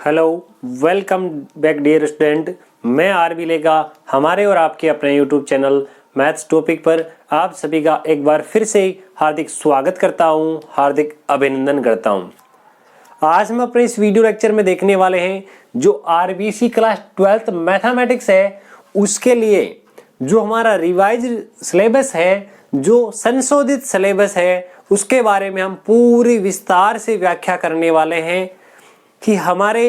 Hello, welcome back dear student. मैं RB लेगा हमारे और आपके अपने यूट्यूब चैनल मैथ्स टॉपिक पर आप सभी का एक बार फिर से हार्दिक स्वागत करता हूं, हार्दिक अभिनंदन करता हूं। आज हम अपने इस वीडियो लेक्चर में देखने वाले हैं जो आरबीसी क्लास 12th मैथमेटिक्स है उसके लिए जो हमारा रिवाइज सिलेबस है, जो संशोधित सिलेबस है, उसके बारे में हम पूरी विस्तार से व्याख्या करने वाले हैं कि हमारे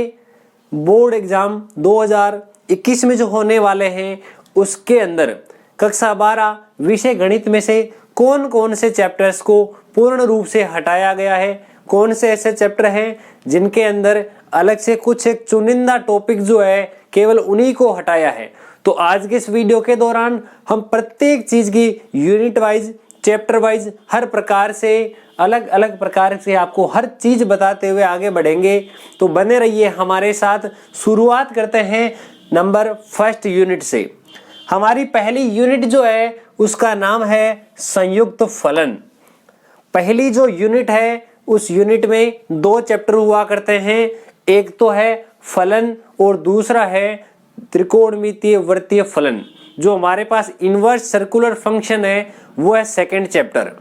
बोर्ड एग्जाम 2021 में जो होने वाले हैं उसके अंदर कक्षा 12 विषय गणित में से कौन कौन से चैप्टर्स को पूर्ण रूप से हटाया गया है, कौन से ऐसे चैप्टर हैं जिनके अंदर अलग से कुछ एक चुनिंदा टॉपिक जो है केवल उन्हीं को हटाया है। तो आज के इस वीडियो के दौरान हम प्रत्येक चीज की यूनिट वाइज, चैप्टर वाइज, हर प्रकार से अलग अलग प्रकार से आपको हर चीज बताते हुए आगे बढ़ेंगे। तो बने रहिए हमारे साथ। शुरुआत करते हैं नंबर फर्स्ट यूनिट से। हमारी पहली यूनिट जो है उसका नाम है संयुक्त फलन। पहली जो यूनिट है उस यूनिट में दो चैप्टर हुआ करते हैं, एक तो है फलन और दूसरा है त्रिकोणमितीय वृत्तीय फलन। जो हमारे पास इनवर्स सर्कुलर फंक्शन है वो है सेकंड चैप्टर।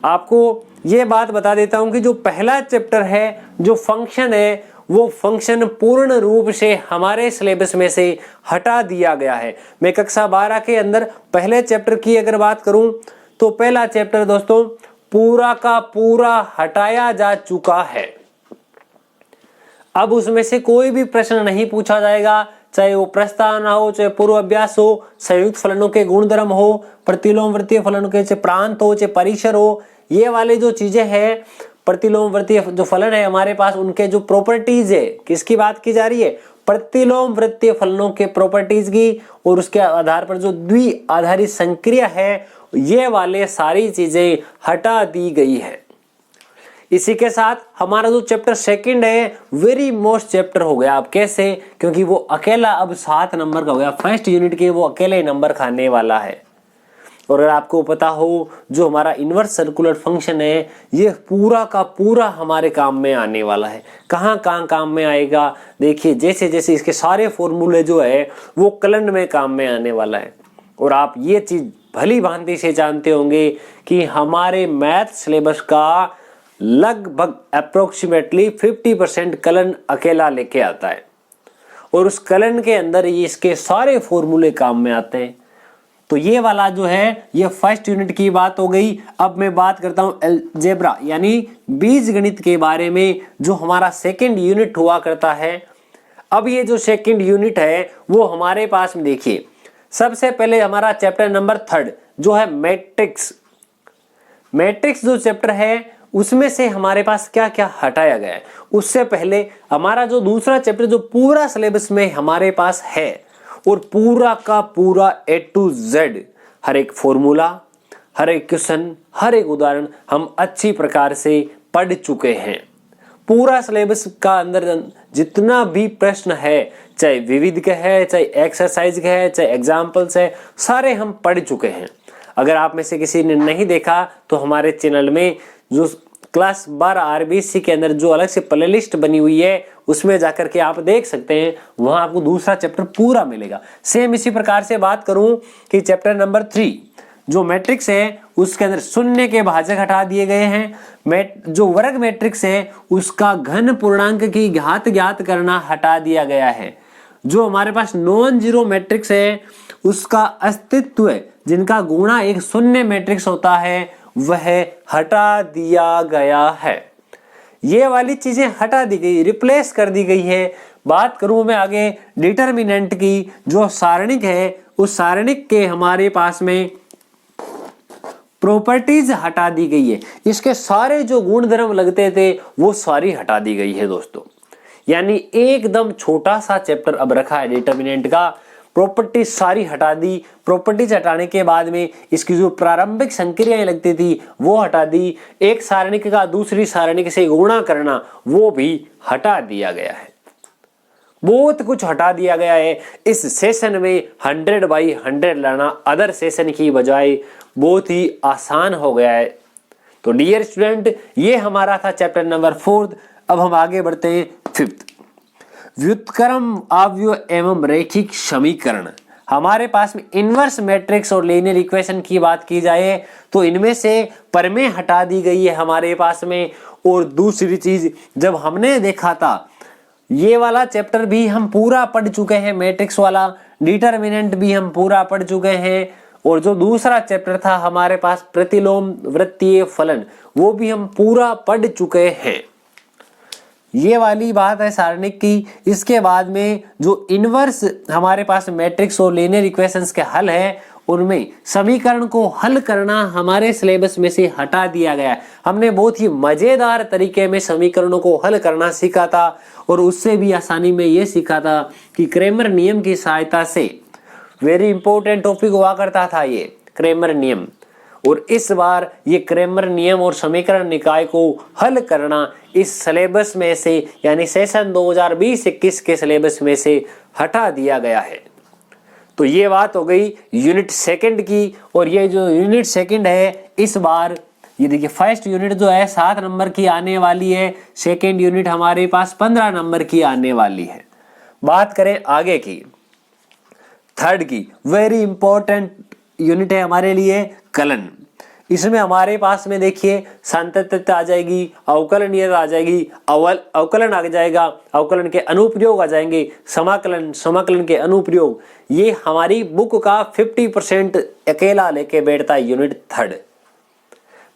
आपको ये बात बता देता हूं कि जो पहला चैप्टर है जो फंक्शन है वो फंक्शन पूर्ण रूप से हमारे सिलेबस में से हटा दिया गया है। मैं कक्षा 12 के अंदर पहले चैप्टर की अगर बात करूं तो पहला चैप्टर दोस्तों पूरा का पूरा हटाया जा चुका है। अब उसमें से कोई भी प्रश्न नहीं पूछा जाएगा, चाहे वो प्रस्तावना हो, चाहे पूर्व अभ्यास हो, संयुक्त फलनों के गुणधर्म हो, प्रतिलोम वृत्तीय फलनों के चाहे प्रांत हो, चाहे परिसर हो, ये वाले जो चीजें हैं प्रतिलोम वृत्तीय जो फलन है हमारे पास उनके जो प्रॉपर्टीज है, किसकी बात की जा रही है? प्रतिलोम वृत्तीय फलनों के प्रॉपर्टीज की, और उसके आधार पर जो द्वि आधारित संक्रिया है ये वाले सारी चीजें हटा दी गई है। इसी के साथ हमारा जो चैप्टर सेकंड है वेरी मोस्ट चैप्टर हो गया। अब कैसे? क्योंकि वो अकेला अब 7 नंबर का हो गया। फर्स्ट यूनिट के वो अकेले नंबर खाने वाला है। और अगर आपको पता हो जो हमारा इनवर्स सर्कुलर फंक्शन है ये पूरा का पूरा हमारे काम में आने वाला है। कहाँ कहाँ काम में आएगा? देखिए जैसे जैसे इसके सारे फॉर्मूले जो है वो कलन में काम में आने वाला है। और आप ये चीज भली भांति से जानते होंगे कि हमारे मैथ सिलेबस का लगभग अप्रोक्सीमेटली 50% कलन अकेला लेके आता है, और उस कलन के अंदर ये इसके सारे फॉर्मूले काम में आते हैं। तो ये वाला जो है ये फर्स्ट यूनिट की बात हो गई। अब मैं बात करता हूं अलजेब्रा यानी बीज गणित के बारे में, जो हमारा सेकंड यूनिट हुआ करता है। अब ये जो सेकंड यूनिट है वो हमारे पास में देखिए, सबसे पहले हमारा चैप्टर नंबर 3 जो है मैट्रिक्स। मैट्रिक्स जो चैप्टर है उसमें से हमारे पास क्या क्या हटाया गया है। उससे पहले हमारा जो दूसरा चैप्टर जो पूरा सिलेबस में हमारे पास है और पूरा का पूरा A to Z हर एक फॉर्मूला, हर एक क्वेश्चन, हर एक उदाहरण हम अच्छी प्रकार से पढ़ चुके हैं। पूरा सिलेबस का अंदर जितना भी प्रश्न है, चाहे विविध का है, चाहे एक्सरसाइज का है, चाहे एग्जाम्पल्स है, सारे हम पढ़ चुके हैं। अगर आप में से किसी ने नहीं देखा तो हमारे चैनल में जो क्लास 12 आरबीसी के अंदर जो अलग से प्लेलिस्ट बनी हुई है उसमें जाकर के आप देख सकते हैं, वहां आपको दूसरा चैप्टर पूरा मिलेगा। सेम इसी प्रकार से बात करूं कि चैप्टर नंबर 3 जो मैट्रिक्स है उसके अंदर शून्य के भाजक हटा दिए गए हैं। जो वर्ग मैट्रिक्स है उसका घन पूर्णांक की घात ज्ञात करना हटा दिया गया है। जो हमारे पास नॉन जीरो मैट्रिक्स है उसका अस्तित्व है, जिनका गुणा एक शून्य मैट्रिक्स होता है वह हटा दिया गया है। ये वाली चीजें हटा दी गई, रिप्लेस कर दी गई है। बात करूं मैं आगे डिटर्मिनेंट की, जो सारणिक है उस सारणिक के हमारे पास में प्रॉपर्टीज हटा दी गई है। इसके सारे जो गुणधर्म लगते थे वो सारी हटा दी गई है दोस्तों। यानी एकदम छोटा सा चैप्टर अब रखा है डिटर्मिनेंट का। प्रॉपर्टीज सारी हटा दी। प्रॉपर्टीज हटाने के बाद में इसकी जो प्रारंभिक संक्रियाएं लगती थी वो हटा दी। एक सारणिक का दूसरी सारणिक से गुणा करना वो भी हटा दिया गया है। बहुत कुछ हटा दिया गया है। इस सेशन में 100/100 लाना अदर सेशन की बजाय बहुत ही आसान हो गया है। तो डियर स्टूडेंट ये हमारा था चैप्टर नंबर 4। अब हम आगे बढ़ते हैं 5th। व्युत्क्रम अवयव एवं रैखिक समीकरण। हमारे पास में इनवर्स मैट्रिक्स और लीनियर इक्वेशन की बात की जाए तो इनमें से प्रमेय हटा दी गई है हमारे पास में। और दूसरी चीज, जब हमने देखा था ये वाला चैप्टर भी हम पूरा पढ़ चुके हैं, मैट्रिक्स वाला, डिटरमिनेंट भी हम पूरा पढ़ चुके हैं, और जो दूसरा चैप्टर था हमारे पास प्रतिलोम वृत्तीय फलन, वो भी हम पूरा पढ़ चुके हैं। ये वाली बात है सारणिक की। इसके बाद में जो इनवर्स हमारे पास मैट्रिक्स और लीनियर इक्वेशंस के हल है, उनमें समीकरण को हल करना हमारे सिलेबस में से हटा दिया गया है। हमने बहुत ही मजेदार तरीके में समीकरणों को हल करना सीखा था, और उससे भी आसानी में ये सीखा था कि क्रेमर नियम की सहायता से, वेरी इंपॉर्टेंट टॉपिक हुआ करता था ये क्रेमर नियम। और इस बार ये क्रेमर नियम और समीकरण निकाय को हल करना इस सिलेबस में से, यानी सेशन 2020-21 के सिलेबस में से हटा दिया गया है। तो ये बात हो गई यूनिट सेकंड की। और ये जो यूनिट सेकंड है, इस बार ये देखिए फर्स्ट यूनिट जो है 7 नंबर की आने वाली है, सेकंड यूनिट हमारे पास 15 नंबर की आने वाली है। बात करें आगे की, थर्ड की, वेरी इंपॉर्टेंट यूनिट है हमारे लिए कलन। इसमें हमारे पास में देखिए सांतत्यता आ जाएगी, अवकलनीयता आ जाएगी, अवकलन आ जाएगा, अवकलन के अनुप्रयोग आ जाएंगे, समाकलन, समाकलन के अनुप्रयोग। ये हमारी बुक का 50% अकेला लेके बैठता है यूनिट थर्ड।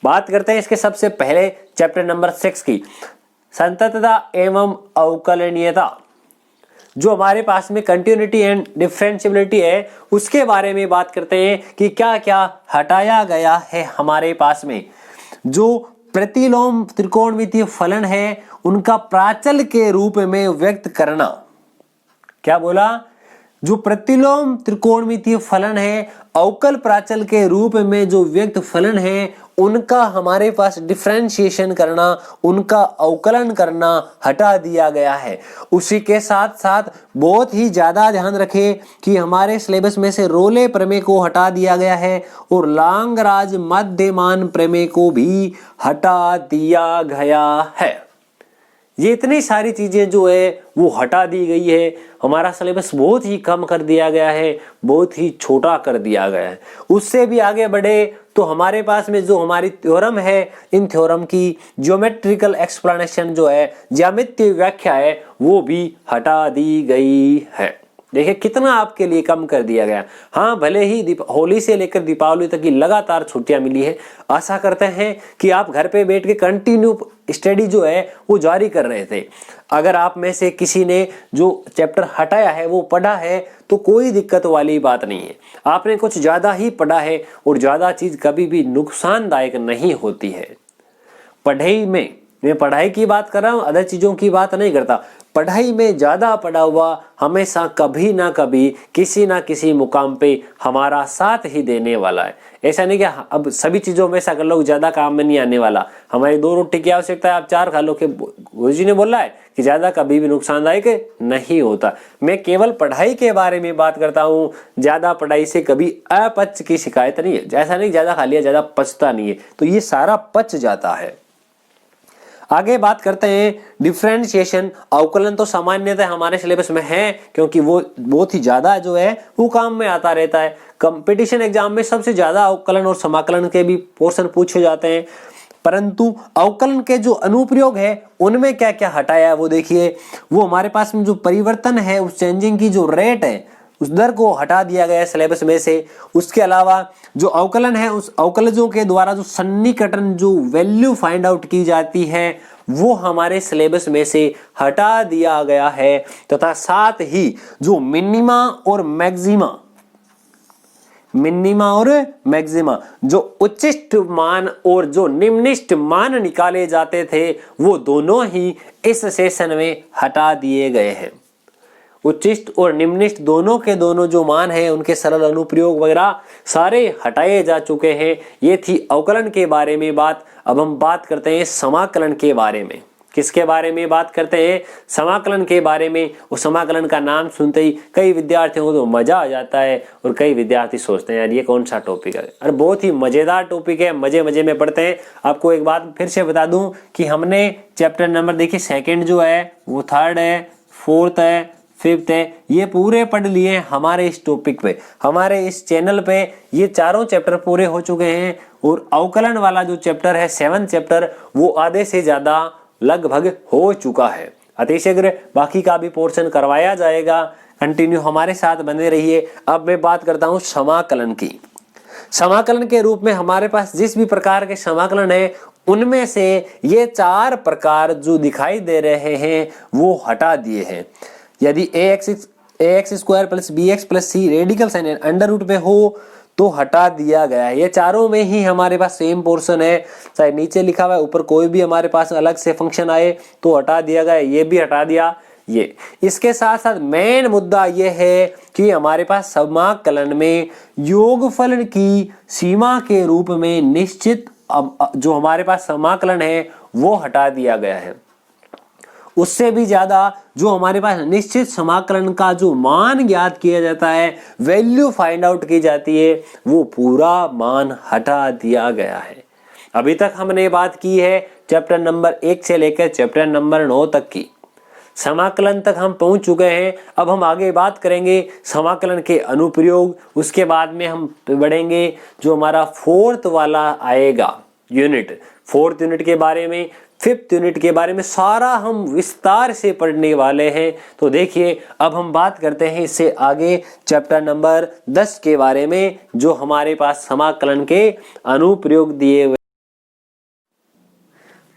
बात करते हैं इसके सबसे पहले चैप्टर नंबर 6 की, संततता एवं अवकलनीयता। जो हमारे पास में कंटिन्यूटी एंड डिफरेंशियबिलिटी है, उसके बारे में बात करते हैं कि क्या क्या हटाया गया है हमारे पास में। जो प्रतिलोम त्रिकोणमितीय फलन है, उनका प्राचल के रूप में व्यक्त करना। क्या बोला? जो प्रतिलोम त्रिकोणमितीय फलन है, अवकल प्राचल के रूप में जो व्यक्त फलन है, उनका हमारे पास डिफरेंशिएशन करना, उनका अवकलन करना हटा दिया गया है। उसी के साथ साथ बहुत ही ज्यादा ध्यान रखें कि हमारे सिलेबस में से रोले प्रमेय को हटा दिया गया है और लांगराज मध्यमान प्रमेय को भी हटा दिया गया है। ये इतनी सारी चीजें जो है वो हटा दी गई है। हमारा सिलेबस बहुत ही कम कर दिया गया है, बहुत ही छोटा कर दिया गया है। उससे भी आगे बढ़े तो हमारे पास में जो हमारी थ्योरम है, इन थ्योरम की ज्योमेट्रिकल एक्सप्लेनेशन जो है, ज्यामितीय व्याख्या है, वो भी हटा दी गई है। देखिए कितना आपके लिए कम कर दिया गया। हाँ, भले ही होली से लेकर दीपावली तक की लगातार छुट्टियां मिली है। आशा करते हैं कि आप घर पे बैठ के कंटिन्यू स्टडी जो है वो जारी कर रहे थे। अगर आप में से किसी ने जो चैप्टर हटाया है वो पढ़ा है तो कोई दिक्कत वाली बात नहीं है। आपने कुछ ज्यादा ही पढ़ा है, और ज्यादा चीज कभी भी नुकसानदायक नहीं होती है। पढ़ाई में, मैं पढ़ाई की बात कर रहा हूँ, अदर चीजों की बात नहीं करता। पढ़ाई में ज्यादा पढ़ा हुआ हमेशा कभी ना कभी किसी ना किसी मुकाम पे हमारा साथ ही देने वाला है। ऐसा नहीं कि अब सभी चीजों में अगर लोग ज्यादा काम में नहीं आने वाला। हमारी 2 रोटी की आवश्यकता है, आप 4 खा लो। के गुरुजी ने बोला है कि ज्यादा कभी भी नुकसानदायक नहीं होता। मैं केवल पढ़ाई के बारे में बात करता हूँ। ज्यादा पढ़ाई से कभी अपच की शिकायत नहीं है। ऐसा नहीं ज्यादा खा लिया ज्यादा पचता नहीं है, तो ये सारा पच जाता है। आगे बात करते हैं डिफरेंशिएशन। अवकलन तो सामान्यतः हमारे सिलेबस में है, क्योंकि वो बहुत ही ज्यादा जो है वो काम में आता रहता है। कंपटीशन एग्जाम में सबसे ज्यादा अवकलन और समाकलन के भी पोर्शन पूछे जाते हैं, परंतु अवकलन के जो अनुप्रयोग है उनमें क्या क्या हटाया है वो देखिए। वो हमारे पास में जो परिवर्तन है, उस चेंजिंग की जो रेट है, उस दर को हटा दिया गया है सिलेबस में से। उसके अलावा जो अवकलन है, उस अवकलजों के द्वारा जो सन्निकटन, जो वैल्यू फाइंड आउट की जाती है, वो हमारे सिलेबस में से हटा दिया गया है। तथा साथ ही जो मिनिमा और मैक्सिमा, जो उच्चिष्ट मान और जो निम्निष्ट मान निकाले जाते थे, वो दोनों ही इस सेशन में हटा दिए गए हैं। उच्चिष्ट और निम्निष्ट दोनों के दोनों जो मान है, उनके सरल अनुप्रयोग वगैरह सारे हटाए जा चुके हैं। ये थी अवकलन के बारे में बात। अब हम बात करते हैं समाकलन के बारे में। किसके बारे में बात करते हैं? समाकलन के बारे में। उस समाकलन का नाम सुनते ही कई विद्यार्थियों को तो मजा आ जाता है, और कई विद्यार्थी सोचते हैं यार ये कौन सा टॉपिक है। अरे बहुत ही मजेदार टॉपिक है, मजे मजे में पढ़ते हैं। आपको एक बात फिर से बता दूं कि हमने चैप्टर नंबर देखिए सेकंड जो है वो थर्ड है, फोर्थ है, फिफ्थ है, ये पूरे पढ़ लिए हमारे इस टॉपिक पे। हमारे इस चैनल पे ये चारों चैप्टर पूरे हो चुके हैं और अवकलन वाला जो चैप्टर है 7th चैप्टर वो आधे से ज्यादा लगभग हो चुका है। अतिशीघ्र बाकी का भी पोर्शन करवाया जाएगा। कंटिन्यू हमारे साथ बने रहिए। अब मैं बात करता हूँ समाकलन की। समाकलन के रूप में हमारे पास जिस भी प्रकार के समाकलन है उनमें से ये 4 प्रकार जो दिखाई दे रहे हैं वो हटा दिए हैं। यदि ax square plus bx plus c radical sign under root में हो तो हटा दिया गया है। ये चारों में ही हमारे पास सेम पोर्शन है, चाहे नीचे लिखा हुआ है ऊपर कोई भी हमारे पास अलग से फंक्शन आए तो हटा दिया गया। ये भी हटा दिया। ये इसके साथ साथ मेन मुद्दा ये है कि हमारे पास समाकलन में योगफल की सीमा के रूप में निश्चित जो हमारे पास समाकलन है वो हटा दिया गया है। उससे भी ज्यादा जो हमारे पास निश्चित समाकलन का जो मान ज्ञात किया जाता है, वैल्यू फाइंड आउट की जाती है, वो पूरा मान हटा दिया गया है। अभी तक हमने बात की है चैप्टर नंबर 1 से लेकर चैप्टर नंबर 9 तक की। समाकलन तक हम पहुंच चुके हैं। अब हम आगे बात करेंगे समाकलन के अनुप्रयोग। उसके बाद में हम बढ़ेंगे जो हमारा 4th वाला आएगा यूनिट, 4th यूनिट के बारे में, 5th यूनिट के बारे में सारा हम विस्तार से पढ़ने वाले हैं। तो देखिए अब हम बात करते हैं इससे आगे चैप्टर नंबर 10 के बारे में जो हमारे पास समाकलन के अनुप्रयोग दिए हुए।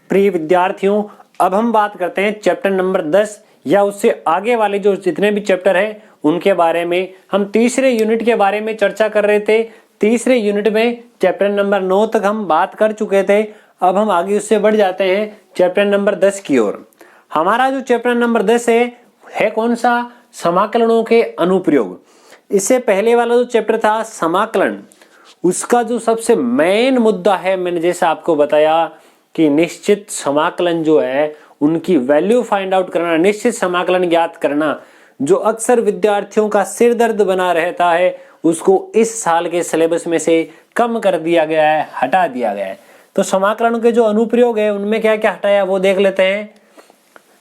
प्रिय विद्यार्थियों, अब हम बात करते हैं चैप्टर नंबर 10 या उससे आगे वाले जो जितने भी चैप्टर हैं उनके बारे में। हम तीसरे यूनिट के बारे में चर्चा कर रहे थे। तीसरे यूनिट में चैप्टर नंबर 9 तक हम बात कर चुके थे। अब हम आगे उससे बढ़ जाते हैं चैप्टर नंबर 10 की ओर। हमारा जो चैप्टर नंबर 10 है कौन सा? समाकलनों के अनुप्रयोग। इससे पहले वाला जो चैप्टर था समाकलन, उसका जो सबसे मेन मुद्दा है, मैंने जैसा आपको बताया कि निश्चित समाकलन जो है उनकी वैल्यू फाइंड आउट करना, निश्चित समाकलन ज्ञात करना, जो अक्सर विद्यार्थियों का सिर दर्द बना रहता है, उसको इस साल के सिलेबस में से कम कर दिया गया है, हटा दिया गया है। तो समाकलन के जो अनुप्रयोग है उनमें क्या क्या हटाया वो देख लेते हैं।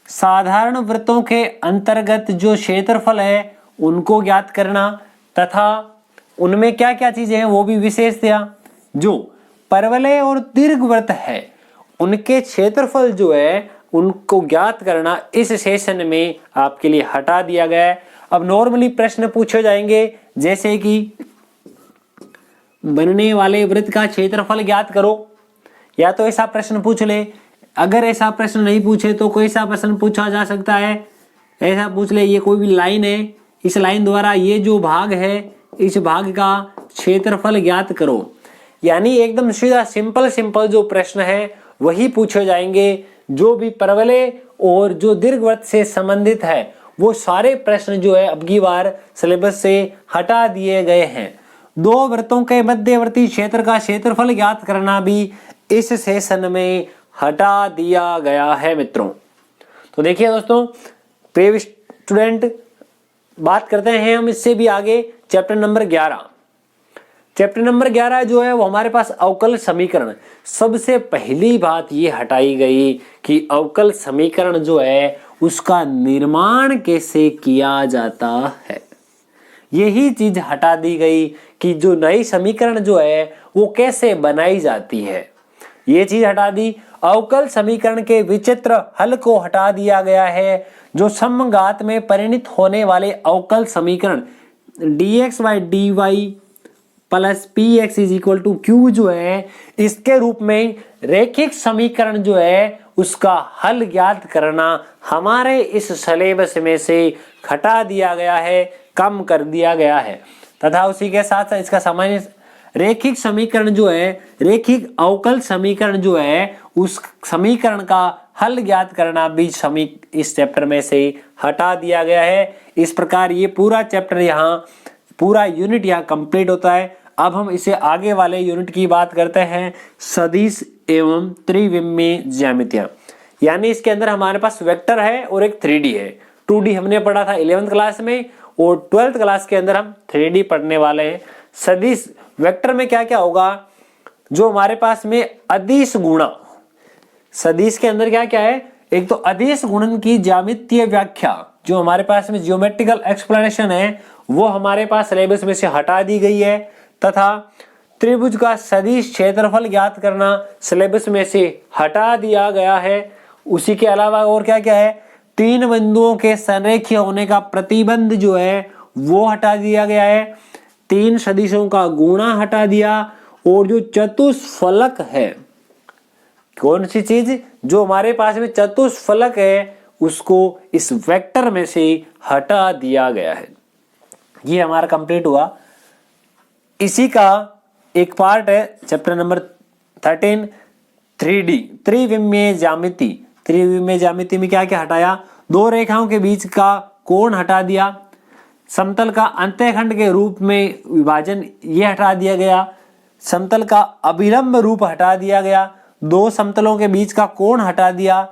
साधारण वृत्तों के अंतर्गत जो क्षेत्रफल है उनको ज्ञात करना तथा उनमें क्या क्या चीजें हैं वो भी विशेष दिया। जो परवलय और दीर्घवृत्त है उनके क्षेत्रफल जो है उनको ज्ञात करना इस सेशन में आपके लिए हटा दिया गया है। अब नॉर्मली प्रश्न पूछे जाएंगे जैसे कि बनने वाले वृत्त का क्षेत्रफल ज्ञात करो, या तो ऐसा प्रश्न पूछ ले। अगर ऐसा प्रश्न नहीं पूछे तो कोई सा प्रश्न पूछा जा सकता है, ऐसा पूछ ले ये कोई भी लाइन है, इस लाइन द्वारा ये जो भाग है इस भाग का क्षेत्रफल ज्ञात करो। यानी एकदम सीधा सिंपल जो प्रश्न है वही पूछे जाएंगे। जो भी परवलय और जो दीर्घवृत्त से संबंधित है वो सारे प्रश्न जो है अब की बार सिलेबस से हटा दिए गए हैं। दो वृत्तों के मध्यवर्ती क्षेत्र का क्षेत्रफल ज्ञात करना भी इस सेशन में हटा दिया गया है मित्रों। तो देखिए दोस्तों, प्रिय स्टूडेंट, बात करते हैं हम इससे भी आगे चैप्टर नंबर 11। चैप्टर नंबर 11 जो है वो हमारे पास अवकल समीकरण। सबसे पहली बात ये हटाई गई कि अवकल समीकरण जो है उसका निर्माण कैसे किया जाता है। यही चीज हटा दी गई कि जो नई समीकरण जो है वो कैसे बनाई जाती है, ये चीज हटा दी। अवकल समीकरण के विचित्र हल को हटा दिया गया है। जो समघात में परिणत होने वाले अवकल समीकरण dx by dy plus px is equal to q जो है, इसके रूप में रैखिक समीकरण जो है उसका हल ज्ञात करना हमारे इस सिलेबस में से हटा दिया गया है, कम कर दिया गया है। तथा उसी के साथ इसका सामान्य रैखिक समीकरण जो है, रैखिक अवकल समीकरण जो है, उस समीकरण का हल ज्ञात करना भी इस चैप्टर में से हटा दिया गया है। इस प्रकार ये पूरा चैप्टर यहाँ, पूरा यूनिट यहाँ कंप्लीट होता है। अब हम इसे आगे वाले यूनिट की बात करते हैं, सदिश एवं त्रिविमीय ज्यामितियां। यानी इसके अंदर हमारे पास वेक्टर है और एक 3D है। 2D हमने पढ़ा था 11th क्लास में और 12th क्लास के अंदर हम 3D पढ़ने वाले हैं। सदिश वेक्टर में क्या क्या होगा, जो हमारे पास में अदिश गुणा, सदिश के अंदर क्या क्या है, एक तो अदिश गुणन की ज्यामितीय व्याख्या जो हमारे पास में जियोमेट्रिकल एक्सप्लेनेशन है वो हमारे पास सिलेबस में से हटा दी गई है, तथा त्रिभुज का सदिश क्षेत्रफल ज्ञात करना सिलेबस में से हटा दिया गया है। उसी के अलावा और क्या क्या है, 3 बिंदुओं के संरेखीय होने का प्रतिबंध जो है वो हटा दिया गया है, 3 सदिशों का गुणा हटा दिया, और जो चतुष्फलक है, कौन सी चीज, जो हमारे पास में चतुष्फलक है उसको इस वेक्टर में से हटा दिया गया है। ये हमारा कंप्लीट हुआ। इसी का एक पार्ट है चैप्टर नंबर 13 3D त्रिविमीय ज्यामिति। त्रिविमीय ज्यामिति में क्या क्या हटाया, 2 रेखाओं के बीच का कोण हटा दिया, समतल का अंत्यखंड के रूप में विभाजन ये हटा दिया गया, समतल का अभिलंब रूप हटा दिया गया, 2 समतलों के बीच का कोण हटा दिया,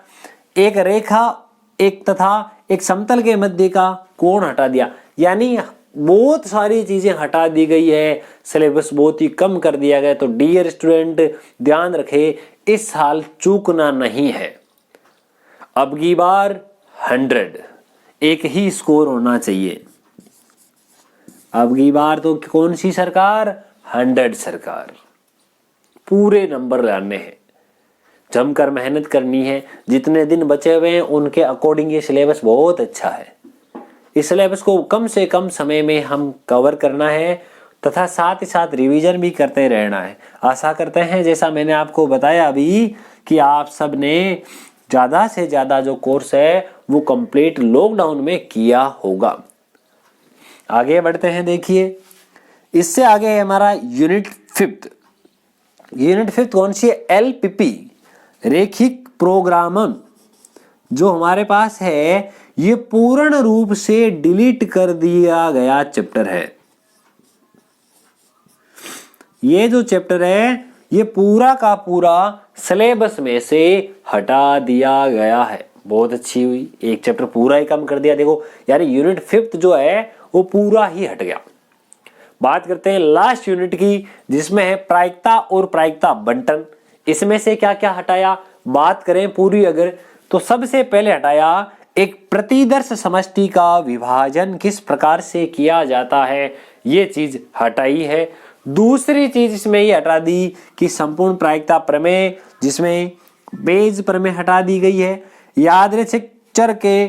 एक रेखा एक तथा एक समतल के मध्य का कोण हटा दिया। यानी बहुत सारी चीजें हटा दी गई है, सिलेबस बहुत ही कम कर दिया गया। तो डियर स्टूडेंट ध्यान रखे, इस साल चूकना नहीं है। अब की बार 100 एक ही स्कोर होना चाहिए। अब की बार तो कौन सी सरकार, 100 सरकार, पूरे नंबर लाने हैं, जमकर मेहनत करनी है। जितने दिन बचे हुए हैं उनके अकॉर्डिंग ये सिलेबस बहुत अच्छा है। इस सिलेबस को कम से कम समय में हम कवर करना है तथा साथ ही साथ रिवीजन भी करते रहना है। आशा करते हैं जैसा मैंने आपको बताया अभी कि आप सब ने ज्यादा से ज्यादा जो कोर्स है वो कंप्लीट लॉकडाउन में किया होगा। आगे बढ़ते हैं, देखिए इससे आगे है हमारा यूनिट 5। यूनिट 5 कौन सी है, LPP रेखिक प्रोग्रामन। जो हमारे पास है ये पूर्ण रूप से डिलीट कर दिया गया चैप्टर है। ये जो चैप्टर है ये पूरा का पूरा सिलेबस में से हटा दिया गया है। बहुत अच्छी हुई, एक चैप्टर पूरा ही कम कर दिया। देखो यार यूनिट 5 जो है वो पूरा ही हट गया। बात करते हैं लास्ट यूनिट की, जिसमें है प्रायिकता और प्रायिकता बंटन। इसमें से क्या क्या हटाया, बात करें पूरी अगर, तो सबसे पहले हटाया एक प्रतिदर्श समष्टि का विभाजन किस प्रकार से किया जाता है, ये चीज हटाई है। दूसरी चीज इसमें ये हटा दी कि संपूर्ण प्रायिकता प्रमेय, जिसमें बेज प्रमेय हटा दी गई है। यादृच्छिक चर के,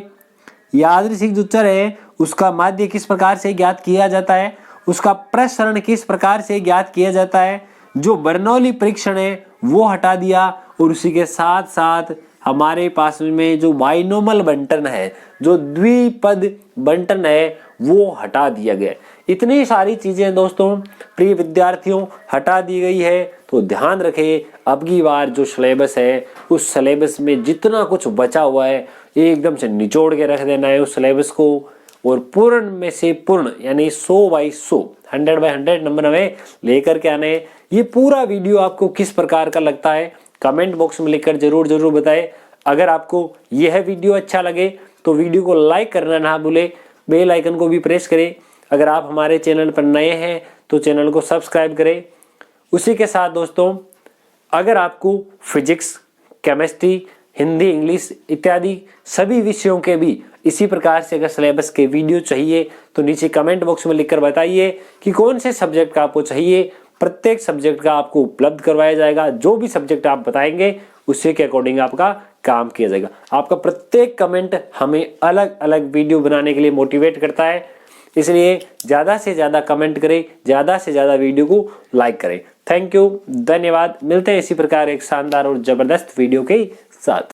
यादृच्छिक जो चर है उसका माध्य किस प्रकार से ज्ञात किया जाता है, उसका प्रसरण किस प्रकार से ज्ञात किया जाता है, जो बर्नौली परीक्षण है वो हटा दिया, और उसी के साथ साथ हमारे पास में जो बाइनोमल बंटन है, जो द्विपद बंटन है वो हटा दिया गया। इतनी सारी चीजें दोस्तों प्रिय विद्यार्थियों हटा दी गई है। तो ध्यान रखें, अब की बार जो सिलेबस है उस सिलेबस में जितना कुछ बचा हुआ है एकदम से निचोड़ के रख देना है उस सिलेबस को, और पूर्ण में से पूर्ण यानी 100/100 100/100 नंबर हमें लेकर के आने। ये पूरा वीडियो आपको किस प्रकार का लगता है कमेंट बॉक्स में लिखकर जरूर बताएं। अगर आपको यह वीडियो अच्छा लगे तो वीडियो को लाइक करना ना भूले, बेल आइकन को भी प्रेस करें। अगर आप हमारे चैनल पर नए हैं तो चैनल को सब्सक्राइब करें। उसी के साथ दोस्तों अगर आपको फिजिक्स, केमिस्ट्री, हिंदी, इंग्लिश इत्यादि सभी विषयों के भी इसी प्रकार से अगर सिलेबस के वीडियो चाहिए तो नीचे कमेंट बॉक्स में लिखकर बताइए कि कौन से सब्जेक्ट का आपको चाहिए। प्रत्येक सब्जेक्ट का आपको उपलब्ध करवाया जाएगा। जो भी सब्जेक्ट आप बताएंगे उसी के अकॉर्डिंग आपका काम किया जाएगा। आपका प्रत्येक कमेंट हमें अलग अलग वीडियो बनाने के लिए मोटिवेट करता है, इसलिए ज्यादा से ज्यादा कमेंट करें, ज्यादा से ज्यादा वीडियो को लाइक करें। थैंक यू, धन्यवाद। मिलते हैं इसी प्रकार एक शानदार और जबरदस्त वीडियो के साथ।